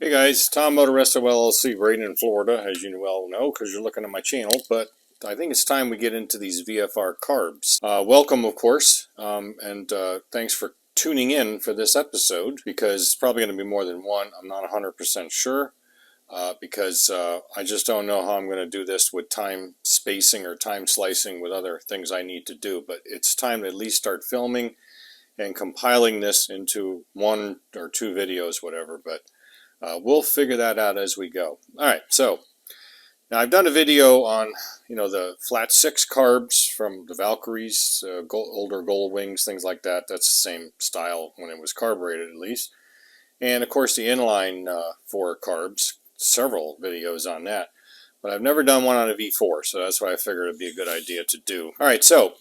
Hey guys, Tom Moto-Resto LLC, Braden in Florida, as you well know because you're looking at my channel, but I think it's time we get into these VFR carbs. Welcome, of course, and thanks for tuning in for this episode, because it's probably going to be more than one. I'm not 100% sure, because I just don't know how I'm going to do this with time spacing or time slicing with other things I need to do, but it's time to at least start filming and compiling this into one or two videos, whatever, but we'll figure that out as we go. All right, so now I've done a video on, the flat 6 carbs from the Valkyries, older Gold Wings, things like that. That's the same style when it was carbureted, at least. And of course the inline 4 carbs, several videos on that. But I've never done one on a V4, so that's why I figured it'd be a good idea to do. All right, so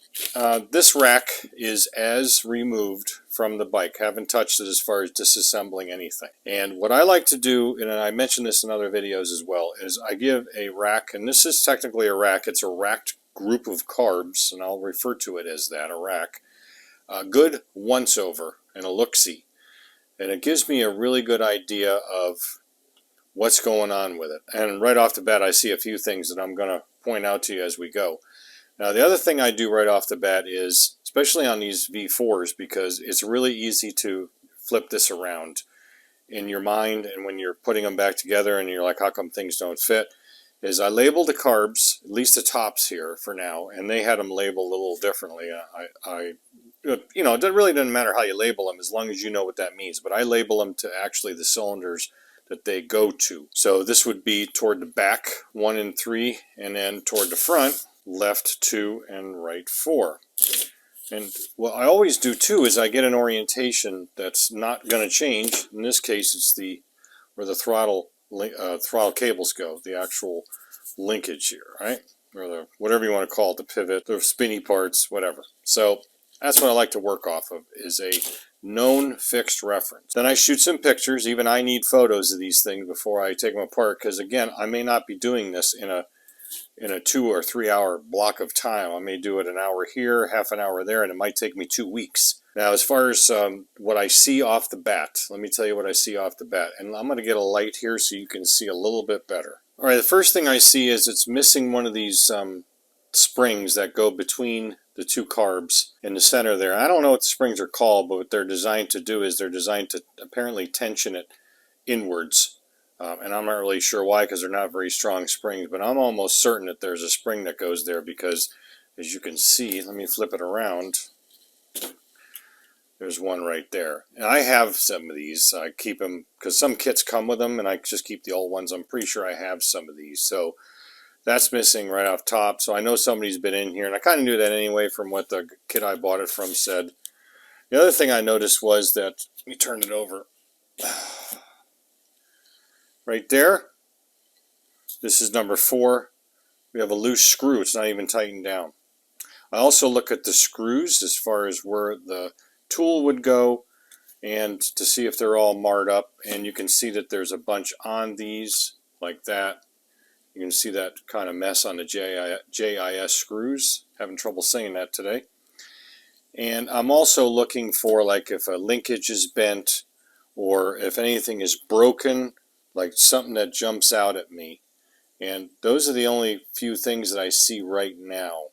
this rack is as removed from the bike. Haven't touched it as far as disassembling anything. And what I like to do, and I mentioned this in other videos as well, is I give a rack, and this is technically a rack. It's a racked group of carbs, and I'll refer to it as that, a rack. A good once-over and a look-see. And it gives me a really good idea of what's going on with it. And right off the bat, I see a few things that I'm going to point out to you as we go. Now, the other thing I do right off the bat is, especially on these V4s, because it's really easy to flip this around in your mind, and when you're putting them back together and you're like, how come things don't fit, is I labeled the carbs, at least the tops here for now, and they had them labeled a little differently. It really doesn't matter how you label them as long as you know what that means, but I label them to actually the cylinders that they go to. So this would be toward the back 1 and 3, and then toward the front left 2 and right 4. And what I always do too is I get an orientation that's not going to change. In this case, it's where the throttle cables go, the actual linkage here, right? Or the whatever you want to call it, the pivot, the spinny parts, whatever. So that's what I like to work off of, is a known fixed reference. Then I shoot some pictures. Even I need photos of these things before I take them apart, because again, I may not be doing this in a 2 or 3 hour block of time. I may do it an hour here, half an hour there, and it might take me 2 weeks. Now, as far as what I see off the bat, let me tell you what I see off the bat. And I'm going to get a light here so you can see a little bit better. All right, the first thing I see is it's missing one of these springs that go between the 2 carbs in the center there. I don't know what the springs are called, but what they're designed to do is they're designed to apparently tension it inwards. And I'm not really sure why, because they're not very strong springs, but I'm almost certain that there's a spring that goes there, because as you can see, let me flip it around. There's one right there. And I have some of these. I keep them because some kits come with them, and I just keep the old ones. I'm pretty sure I have some of these. So that's missing right off top. So I know somebody's been in here, and I kind of knew that anyway from what the kid I bought it from said. The other thing I noticed was that, let me turn it over. Right there, this is number 4. We have a loose screw. It's not even tightened down. I also look at the screws as far as where the tool would go, and to see if they're all marred up. And you can see that there's a bunch on these like that. You can see that kind of mess on the JIS screws. Having trouble saying that today. And I'm also looking for, like, if a linkage is bent or if anything is broken, like something that jumps out at me. And those are the only few things that I see right now.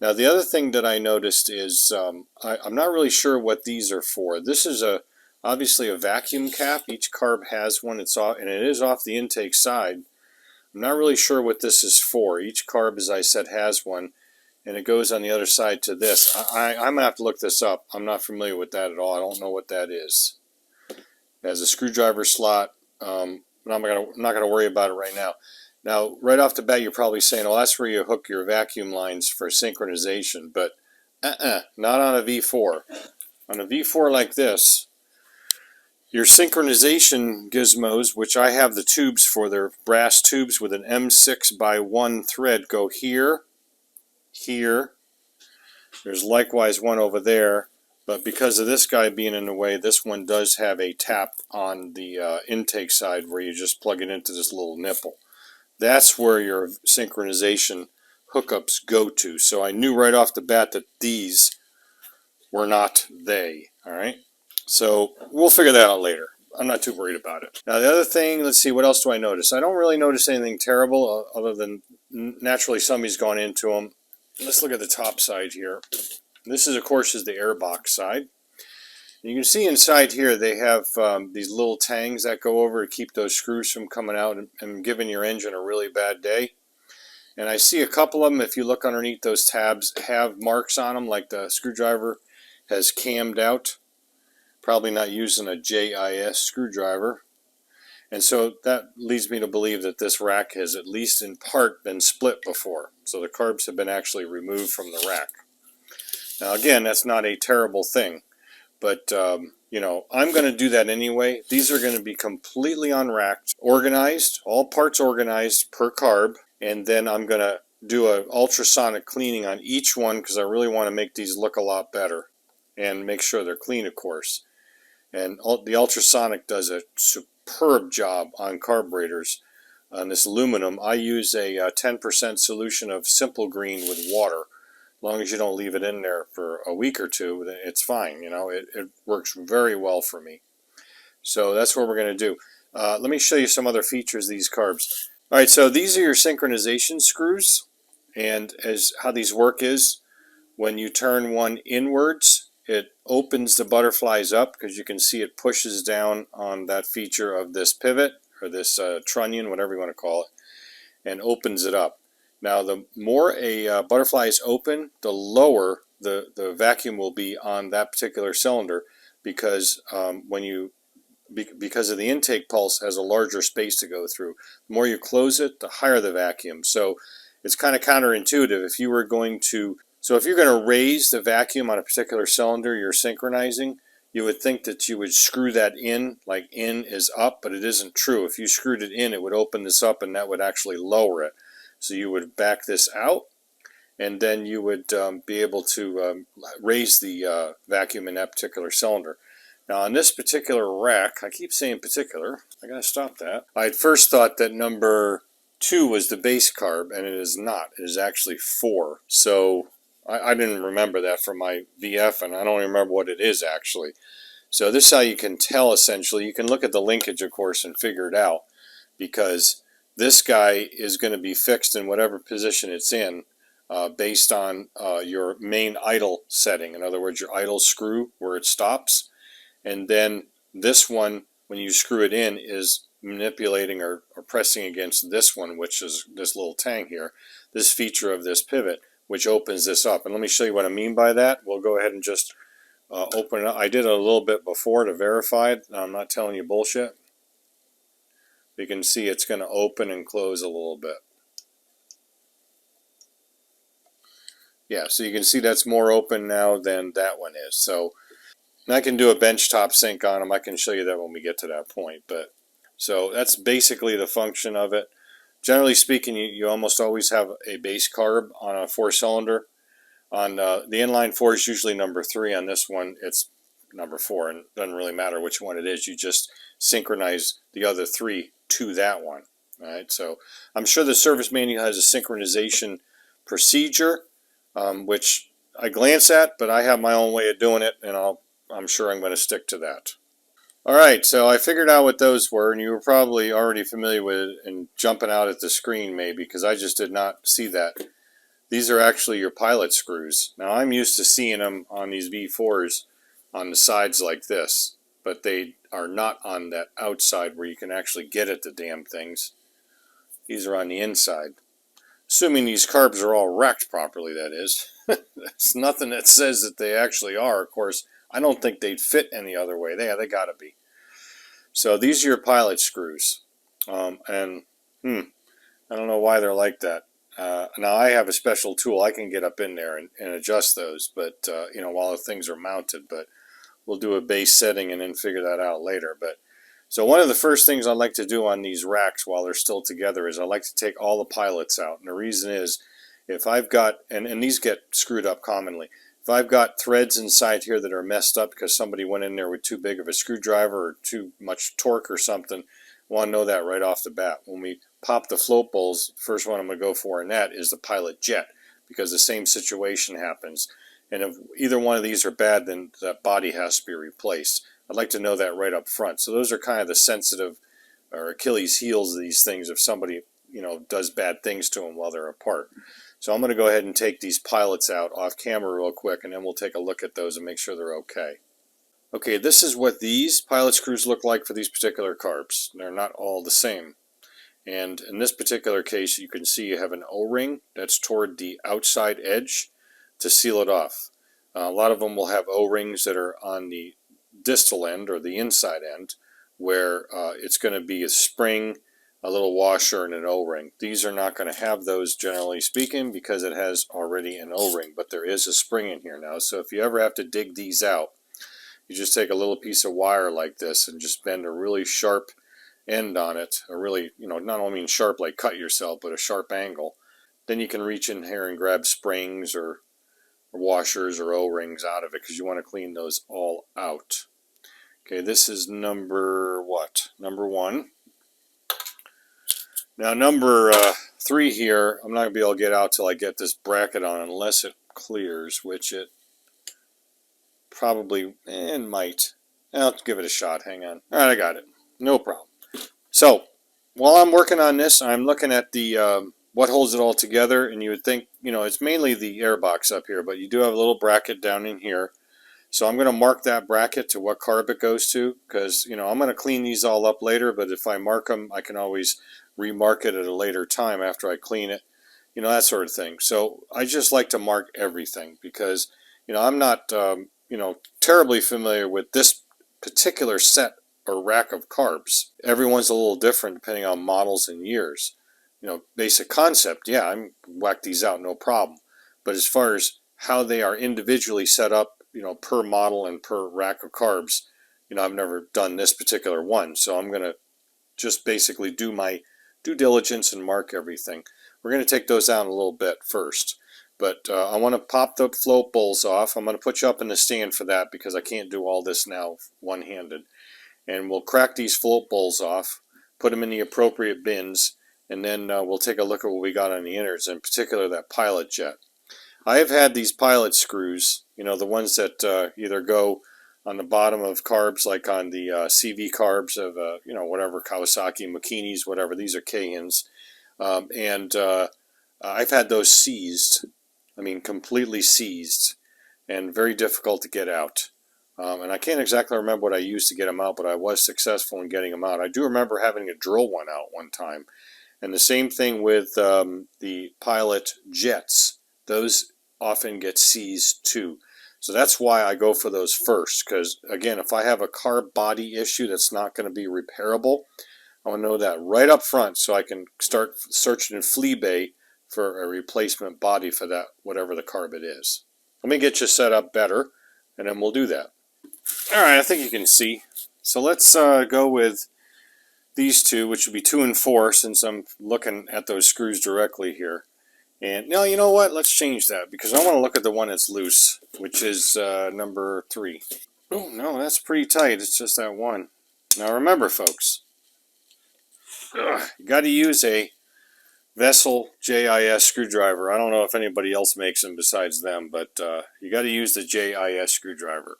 Now, the other thing that I noticed is I'm not really sure what these are for. This is obviously a vacuum cap. Each carb has one. It's off, and it is off the intake side. I'm not really sure what this is for. Each carb, as I said, has one, and it goes on the other side to this. I'm going to have to look this up. I'm not familiar with that at all. I don't know what that is. It has a screwdriver slot, but I'm not going to worry about it right now. Now, right off the bat, you're probably saying, well, that's where you hook your vacuum lines for synchronization, but not on a V4. On a V4 like this, your synchronization gizmos, which I have the tubes for, they're brass tubes with an M6x1 thread, go here, here. There's likewise one over there, but because of this guy being in the way, this one does have a tap on the intake side where you just plug it into this little nipple. That's where your synchronization hookups go to. So I knew right off the bat that these were not they. All right. So we'll figure that out later. I'm not too worried about it. Now the other thing, let's see, what else do I notice? I don't really notice anything terrible other than naturally somebody's gone into them. Let's look at the top side here. This is, of course, is the airbox side. You can see inside here they have these little tangs that go over to keep those screws from coming out and giving your engine a really bad day. And I see a couple of them, if you look underneath those tabs, have marks on them like the screwdriver has cammed out. Probably not using a JIS screwdriver. And so that leads me to believe that this rack has at least in part been split before. So the carbs have been actually removed from the rack. Now again, that's not a terrible thing. But, you know, I'm going to do that anyway. These are going to be completely unracked, organized, all parts organized per carb. And then I'm going to do an ultrasonic cleaning on each one because I really want to make these look a lot better. And make sure they're clean, of course. And the ultrasonic does a superb job on carburetors. On this aluminum, I use a 10% solution of Simple Green with water. As long as you don't leave it in there for a week or two, it's fine. You know, it works very well for me. So that's what we're going to do. Let me show you some other features of these carbs. All right, so these are your synchronization screws. And as how these work is, when you turn one inwards, it opens the butterflies up because you can see it pushes down on that feature of this pivot or this trunnion, whatever you want to call it, and opens it up. Now, the more a butterfly is open, the lower the vacuum will be on that particular cylinder because because of the intake pulse has a larger space to go through. The more you close it, the higher the vacuum. So it's kind of counterintuitive. If you're going to raise the vacuum on a particular cylinder you're synchronizing, you would think that you would screw that in, like in is up, but it isn't true. If you screwed it in, it would open this up and that would actually lower it. So you would back this out, and then you would be able to raise the vacuum in that particular cylinder. Now on this particular rack, I keep saying particular, I gotta stop that. I had first thought that number 2 was the base carb, and it is not. It is actually 4. So I didn't remember that from my VF, and I don't remember what it is actually. So this is how you can tell essentially. You can look at the linkage, of course, and figure it out, because this guy is going to be fixed in whatever position it's in based on your main idle setting. In other words, your idle screw where it stops. And then this one, when you screw it in, is manipulating or pressing against this one, which is this little tang here, this feature of this pivot, which opens this up. And let me show you what I mean by that. We'll go ahead and just open it up. I did it a little bit before to verify it. I'm not telling you bullshit. You can see it's going to open and close a little bit. Yeah, so you can see that's more open now than that one is. So and I can do a benchtop sync on them. I can show you that when we get to that point. But so that's basically the function of it. Generally speaking, you almost always have a base carb on a 4-cylinder. On the inline 4 is usually number 3. On this one, it's number 4, and it doesn't really matter which one it is. You just synchronize the other 3 to that one. All right, so I'm sure the service manual has a synchronization procedure, which I glance at, but I have my own way of doing it, and I'm sure I'm going to stick to that. All right, so I figured out what those were, and you were probably already familiar with it and jumping out at the screen maybe, because I just did not see that. These are actually your pilot screws. Now I'm used to seeing them on these Vee-4s on the sides like this, but they are not on that outside where you can actually get at the damn things. These are on the inside. Assuming these carbs are all racked properly, that is. There's nothing that says that they actually are. Of course, I don't think they'd fit any other way. They gotta be. So these are your pilot screws. I don't know why they're like that. Now I have a special tool. I can get up in there and adjust those, but you know, while the things are mounted. But we'll do a base setting and then figure that out later. But so one of the first things I like to do on these racks while they're still together is I like to take all the pilots out. And the reason is, if I've got, and these get screwed up commonly, if I've got threads inside here that are messed up because somebody went in there with too big of a screwdriver or too much torque or something, I want to know that right off the bat. When we pop the float bowls, first one I'm going to go for in that is the pilot jet, because the same situation happens. And if either one of these are bad, then that body has to be replaced. I'd like to know that right up front. So those are kind of the sensitive or Achilles heels of these things if somebody, you know, does bad things to them while they're apart. So I'm going to go ahead and take these pilots out off camera real quick, and then we'll take a look at those and make sure they're okay. Okay, this is what these pilot screws look like for these particular carbs. They're not all the same. And in this particular case, you can see you have an O-ring that's toward the outside edge to seal it off. A lot of them will have O-rings that are on the distal end or the inside end, where it's going to be a spring, a little washer, and an O-ring. These are not going to have those, generally speaking, because it has already an O-ring, but there is a spring in here now. So if you ever have to dig these out, you just take a little piece of wire like this and just bend a really sharp end on it, a really, you know, not only sharp like cut yourself, but a sharp angle. Then you can reach in here and grab springs or washers or O-rings out of it, because you want to clean those all out. Okay, this is number what? Number 1. Now number 3 here, I'm not going to be able to get out till I get this bracket on, unless it clears, which it probably might. I'll give it a shot. Hang on. All right, I got it. No problem. So while I'm working on this, I'm looking at the what holds it all together, and you would think, you know, it's mainly the air box up here, but you do have a little bracket down in here. So I'm going to mark that bracket to what carb it goes to, because, you know, I'm going to clean these all up later, but if I mark them, I can always remark it at a later time after I clean it, you know, that sort of thing. So I just like to mark everything because, you know, I'm not, you know, terribly familiar with this particular set or rack of carbs. Everyone's a little different depending on models and years. You know, basic concept, yeah, I'm whack these out, no problem. But as far as how they are individually set up, you know, per model and per rack of carbs, you know, I've never done this particular one. So I'm going to just basically do my due diligence and mark everything. We're going to take those out in a little bit first. But I want to pop the float bowls off. I'm going to put you up in the stand for that because I can't do all this now one-handed. And we'll crack these float bowls off, put them in the appropriate bins, and then we'll take a look at what we got on the innards, in particular that pilot jet. I have had these pilot screws, you know, the ones that either go on the bottom of carbs, like on the CV carbs of, you know, whatever, Kawasaki, Makinis, whatever. These are Kahans. And I've had those seized. I mean, completely seized and very difficult to get out. And I can't exactly remember what I used to get them out, but I was successful in getting them out. I do remember having to drill one out one time. And the same thing with the pilot jets. Those often get seized too. So that's why I go for those first, because again, if I have a carb body issue that's not going to be repairable, I want to know that right up front so I can start searching in Fleabay for a replacement body for that, whatever the carb it is. Let me get you set up better, and then we'll do that. All right, I think you can see. So let's go with these two, which would be 2 and 4, since I'm looking at those screws directly here. And now, you know what? Let's change that, because I want to look at the one that's loose, which is number 3. Oh, no, that's pretty tight. It's just that one. Now remember, folks, you got to use a Vessel JIS screwdriver. I don't know if anybody else makes them besides them, but you got to use the JIS screwdriver.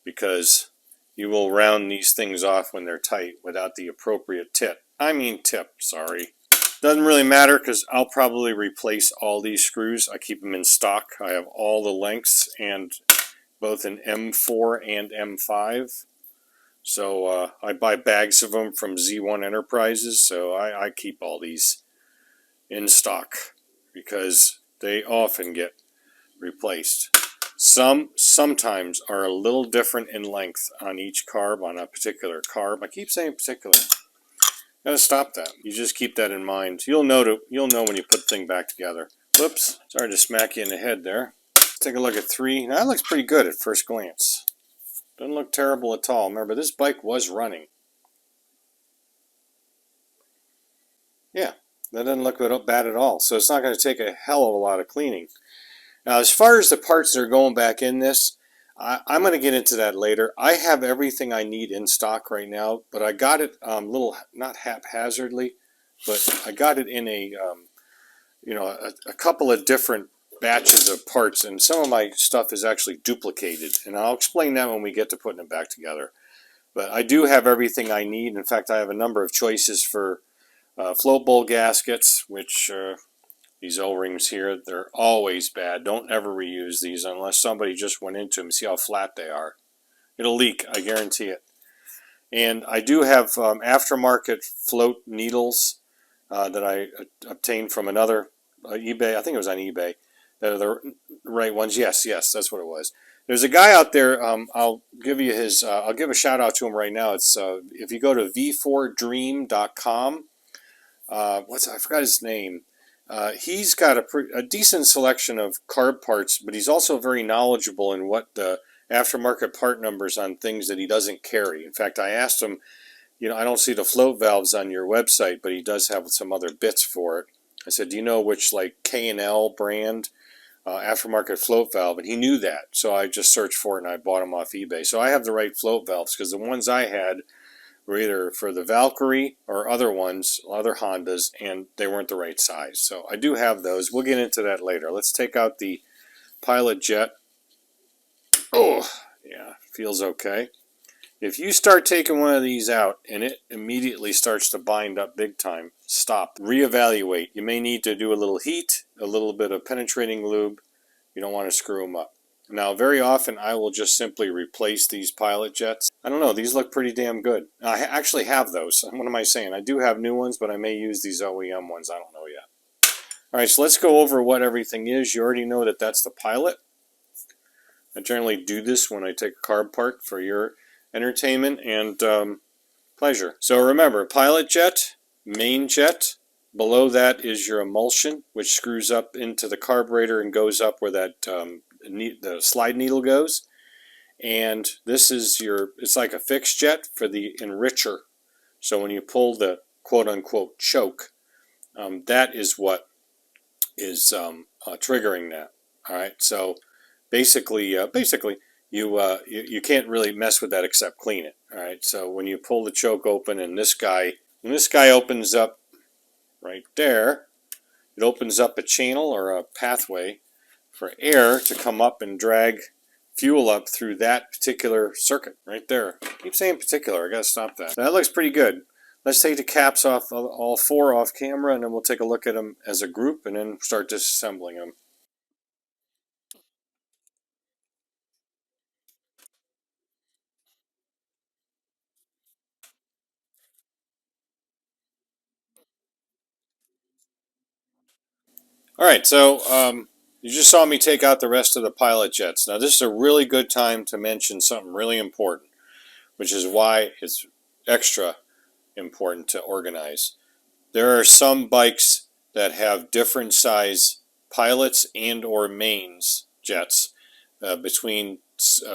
Because you will round these things off when they're tight without the appropriate tip. Sorry. Doesn't really matter because I'll probably replace all these screws. I keep them in stock. I have all the lengths, and both in M4 and M5. So I buy bags of them from Z1 Enterprises, so I keep all these in stock because they often get replaced. Sometimes are a little different in length on each carb, on a particular carb. I keep saying particular. Gotta stop that. You just keep that in mind. You'll know when you put the thing back together. Whoops, sorry to smack you in the head there. Let's take a look at 3. Now that looks pretty good at first glance. Doesn't look terrible at all. Remember, this bike was running. Yeah, that doesn't look bad at all. So it's not going to take a hell of a lot of cleaning. Now, as far as the parts that are going back in this, I'm going to get into that later. I have everything I need in stock right now, but I got it little, not haphazardly, but I got it in a, you know, a couple of different batches of parts, and some of my stuff is actually duplicated, and I'll explain that when we get to putting it back together. But I do have everything I need. In fact, I have a number of choices for float bowl gaskets, which these O-rings here, they're always bad. Don't ever reuse these unless somebody just went into them. See how flat they are. It'll leak, I guarantee it. And I do have aftermarket float needles that I obtained from another eBay. I think it was on eBay. That are the right ones. Yes, that's what it was. There's a guy out there. I'll give you his. I'll give a shout out to him right now. It's if you go to Vee-4dream.com. I forgot his name. He's got a decent selection of carb parts, but he's also very knowledgeable in what the aftermarket part numbers on things that he doesn't carry. In fact, I asked him, I don't see the float valves on your website, but he does have some other bits for it. I said, do you know which like K&L brand aftermarket float valve? And he knew that, so I just searched for it and I bought them off eBay. So I have the right float valves, because the ones I had were either for the Valkyrie or other ones, other Hondas, and they weren't the right size. So I do have those. We'll get into that later. Let's take out the pilot jet. Oh, yeah, feels okay. If you start taking one of these out and it immediately starts to bind up big time, stop. Reevaluate. You may need to do a little heat, a little bit of penetrating lube. You don't want to screw them up. Now, very often I will just simply replace these pilot jets. I don't know, these look pretty damn good. I actually have those. What am I saying? I do have new ones, but I may use these OEM ones. I don't know yet. All right, so let's go over what everything is. You already know that that's the pilot. I generally do this when I take a carb part for your entertainment and pleasure. So remember, pilot jet, main jet. Below that is your emulsion, which screws up into the carburetor and goes up where that the slide needle goes. And this is it's like a fixed jet for the enricher. So when you pull the quote-unquote choke, that is what is triggering that. All right, so basically you can't really mess with that except clean it. All right, so when you pull the choke open and when this guy opens up right there, it opens up a channel or a pathway for air to come up and drag fuel up through that particular circuit right there. I keep saying particular, I gotta stop that. That looks pretty good. Let's take the caps off, all four off camera, and then we'll take a look at them as a group and then start disassembling them. Alright, so you just saw me take out the rest of the pilot jets. Now this is a really good time to mention something really important, which is why it's extra important to organize. There are some bikes that have different size pilots and or mains jets between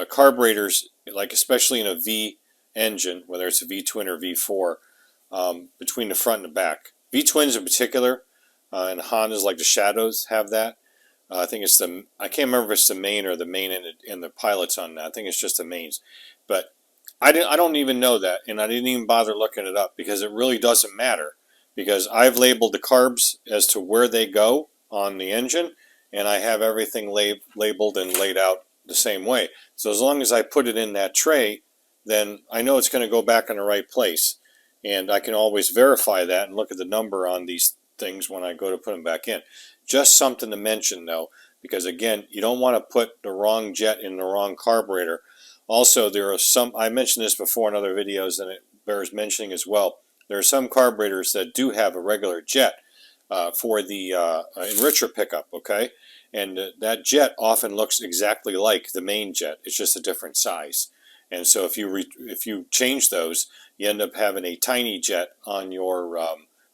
carburetors, like especially in a V engine, whether it's a V-twin or V4, between the front and the back. V-twins in particular, and Hondas like the Shadows have that. I think it's I can't remember if it's the main or the main and the pilots on that. I think it's just the mains. But I don't even know that, and I didn't even bother looking it up because it really doesn't matter. Because I've labeled the carbs as to where they go on the engine, and I have everything labeled and laid out the same way. So as long as I put it in that tray, then I know it's going to go back in the right place. And I can always verify that and look at the number on these things when I go to put them back in. Just something to mention though, because again, you don't want to put the wrong jet in the wrong carburetor. Also, there are I mentioned this before in other videos, and it bears mentioning as well. There are some carburetors that do have a regular jet for the enricher pickup, okay? And that jet often looks exactly like the main jet. It's just a different size. And so if you change those, you end up having a tiny jet on your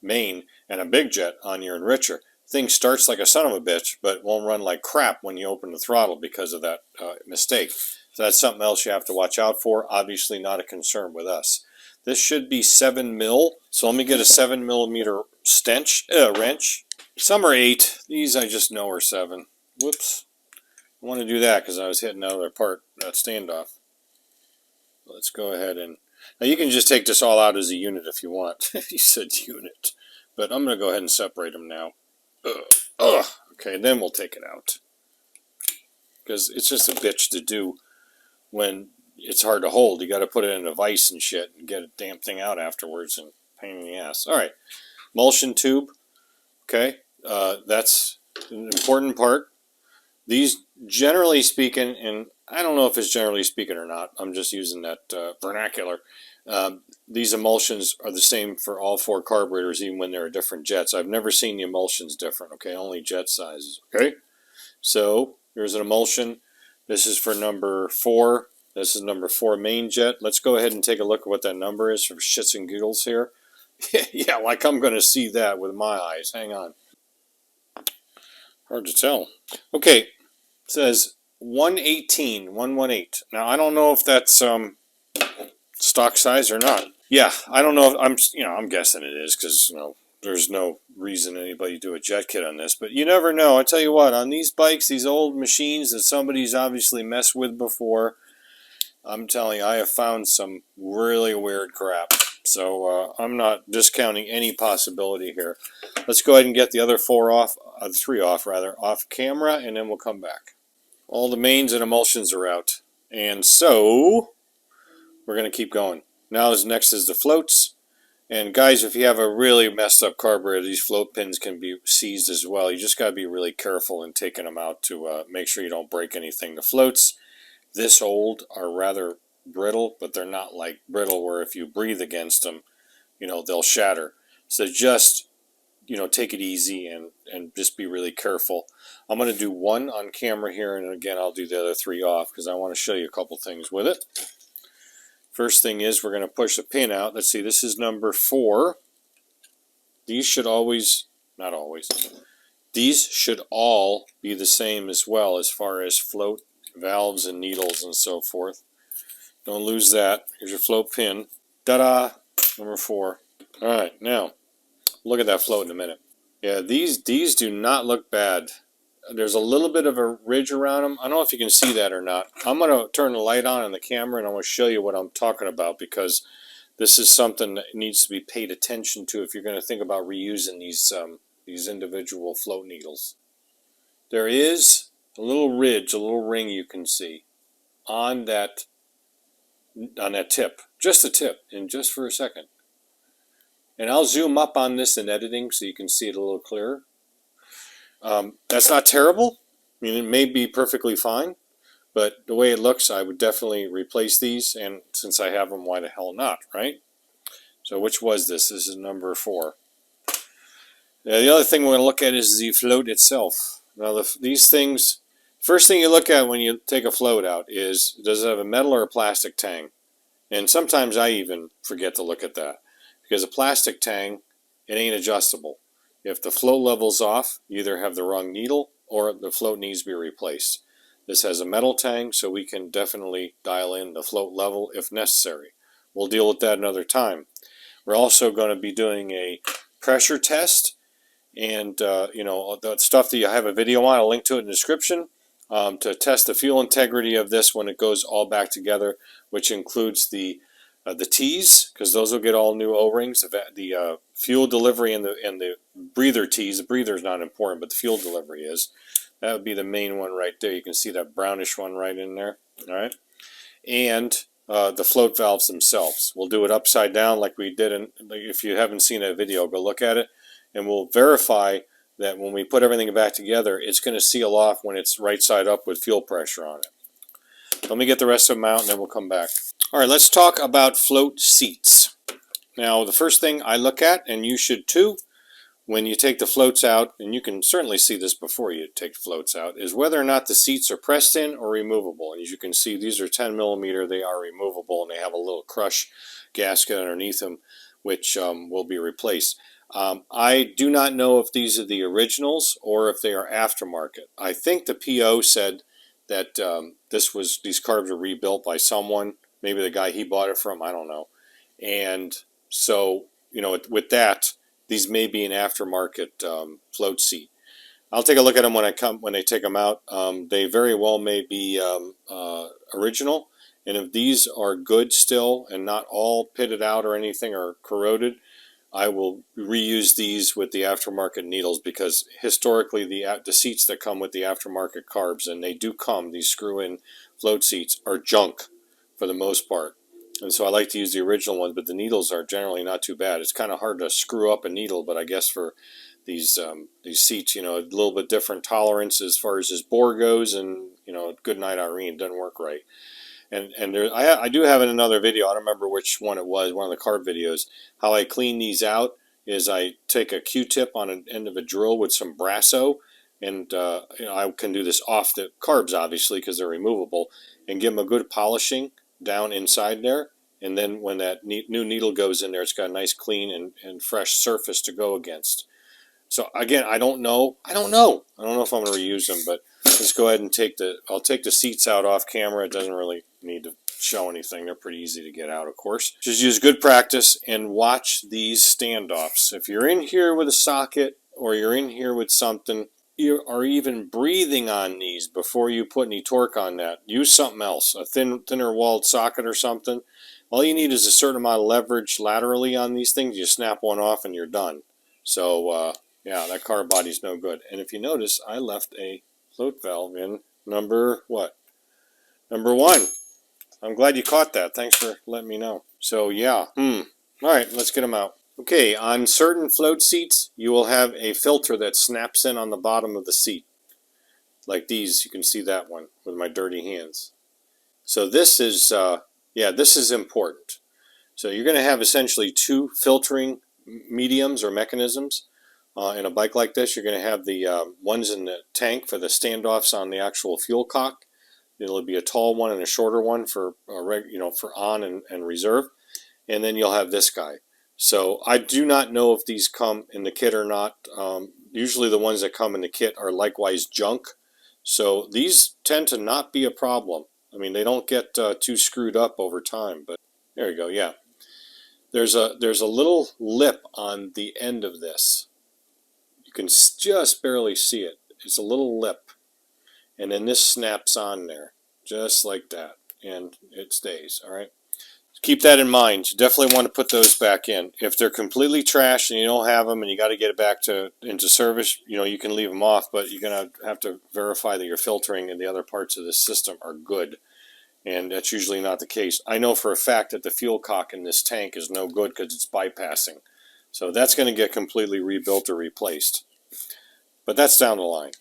main and a big jet on your enricher. Thing starts like a son of a bitch, but won't run like crap when you open the throttle because of that mistake. So that's something else you have to watch out for. Obviously not a concern with us. This should be 7 mil, so let me get a 7 millimeter wrench. Some are 8. These I just know are 7. Whoops. I want to do that because I was hitting another part, that standoff. Let's go ahead and... Now you can just take this all out as a unit if you want. You said unit. But I'm going to go ahead and separate them now. Okay, then we'll take it out. because it's just a bitch to do when it's hard to hold. You got to put it in a vise and shit and get a damn thing out afterwards, and pain in the ass. All right, emulsion tube. Okay, that's an important part. These, generally speaking, and I don't know if it's generally speaking or not, I'm just using that vernacular. These emulsions are the same for all 4 carburetors, even when there are different jets. I've never seen the emulsions different, okay, only jet sizes, okay? So, here's an emulsion. This is for number 4. This is number 4 main jet. Let's go ahead and take a look at what that number is for shits and giggles here. Yeah, like I'm going to see that with my eyes. Hang on. Hard to tell. Okay, it says 118, 118. Now, I don't know if that's stock size or not. Yeah, I don't know. I'm guessing it is, because there's no reason anybody do a jet kit on this. But you never know. I tell you what, on these bikes, these old machines that somebody's obviously messed with before, I'm telling you, I have found some really weird crap. So I'm not discounting any possibility here. Let's go ahead and get the other 4 off, 3 off rather, off camera, and then we'll come back. All the mains and emulsions are out, and so we're going to keep going. Now, next is the floats. And guys, if you have a really messed up carburetor, these float pins can be seized as well. You just got to be really careful in taking them out to make sure you don't break anything. The floats this old are rather brittle, but they're not like brittle where if you breathe against them, they'll shatter. So just, take it easy and just be really careful. I'm going to do 1 on camera here, and again, I'll do the other 3 off because I want to show you a couple things with it. First thing is we're going to push the pin out. Let's see, this is number 4. These should always, not always, these should all be the same as well as far as float valves and needles and so forth. Don't lose that. Here's your float pin. Ta-da! Number 4. All right, now look at that float in a minute. Yeah, these do not look bad. There's a little bit of a ridge around them. I don't know if you can see that or not. I'm going to turn the light on the camera, and I'm going to show you what I'm talking about, because this is something that needs to be paid attention to if you're going to think about reusing these individual float needles. There is a little ridge, a little ring you can see on that tip. Just the tip, and just for a second. And I'll zoom up on this in editing so you can see it a little clearer. That's not terrible. I mean, it may be perfectly fine, but the way it looks, I would definitely replace these, and since I have them, why the hell not, right? So which was this? This is number 4. Now, the other thing we're going to look at is the float itself. Now, these things, first thing you look at when you take a float out is, does it have a metal or a plastic tang? And sometimes I even forget to look at that, because a plastic tang, it ain't adjustable. If the float level's off, you either have the wrong needle or the float needs to be replaced. This has a metal tang, so we can definitely dial in the float level if necessary. We'll deal with that another time. We're also going to be doing a pressure test, and the stuff that I have a video on, I'll link to it in the description, to test the fuel integrity of this when it goes all back together, which includes the T's, because those will get all new O-rings. The fuel delivery and the breather T's. The breather is not important, but the fuel delivery is. That would be the main one right there. You can see that brownish one right in there. All right, and the float valves themselves. We'll do it upside down like we did. If you haven't seen that video, go look at it, and we'll verify that when we put everything back together, it's going to seal off when it's right side up with fuel pressure on it. Let me get the rest of them out, and then we'll come back. All right, let's talk about float seats. Now, the first thing I look at, and you should too, when you take the floats out, and you can certainly see this before you take the floats out, is whether or not the seats are pressed in or removable. And as you can see, these are 10 millimeter. They are removable, and they have a little crush gasket underneath them, which will be replaced. I do not know if these are the originals or if they are aftermarket. I think the PO said that these carbs were rebuilt by someone. Maybe the guy he bought it from, I don't know. And so, with that, these may be an aftermarket float seat. I'll take a look at them when they take them out. They very well may be original. And if these are good still and not all pitted out or anything or corroded, I will reuse these with the aftermarket needles, because historically the seats that come with the aftermarket carbs, and they do come, these screw-in float seats, are junk for the most part. And so I like to use the original ones, but the needles are generally not too bad. It's kind of hard to screw up a needle, but I guess for these seats, you know, a little bit different tolerance as far as this bore goes, and you know, good night Irene, doesn't work right. And there, I do have in another video, I don't remember which one it was, one of the carb videos, how I clean these out is I take a Q-tip on an end of a drill with some Brasso, and you know, I can do this off the carbs obviously because they're removable, and give them a good polishing down inside there, and then when that new needle goes in there, it's got a nice clean and fresh surface to go against. So again, I don't know if I'm going to reuse them, but let's go ahead and I'll take the seats out off camera. It doesn't really need to show anything. They're pretty easy to get out, of course. Just use good practice and watch these standoffs. If you're in here with a socket, or you're in here with something, you are even breathing on these before you put any torque on that, use something else, a thinner walled socket or something. All you need is a certain amount of leverage laterally on these things. You snap one off and you're done. So yeah, that car body's no good. And if you notice, I left a float valve in number what? Number 1. I'm glad you caught that. Thanks for letting me know. So yeah, all right, let's get them out. Okay, on certain float seats, you will have a filter that snaps in on the bottom of the seat. Like these, you can see that one with my dirty hands. So this is, yeah, this is important. So you're going to have essentially 2 filtering mediums or mechanisms. In a bike like this, you're going to have the ones in the tank for the standoffs on the actual fuel cock. It'll be a tall one and a shorter one for for on and reserve, and then you'll have this guy. So I do not know if these come in the kit or not. Usually the ones that come in the kit are likewise junk, so these tend to not be a problem. I mean, they don't get too screwed up over time. But there you go. Yeah, there's a little lip on the end of this. You can just barely see it. It's a little lip. And then this snaps on there. Just like that. And it stays. Alright? Keep that in mind. You definitely want to put those back in. If they're completely trashed and you don't have them and you got to get it back into service, you know, you can leave them off. But you're going to have to verify that your filtering and the other parts of the system are good. And that's usually not the case. I know for a fact that the fuel cock in this tank is no good because it's bypassing. So that's going to get completely rebuilt or replaced. But that's down the line.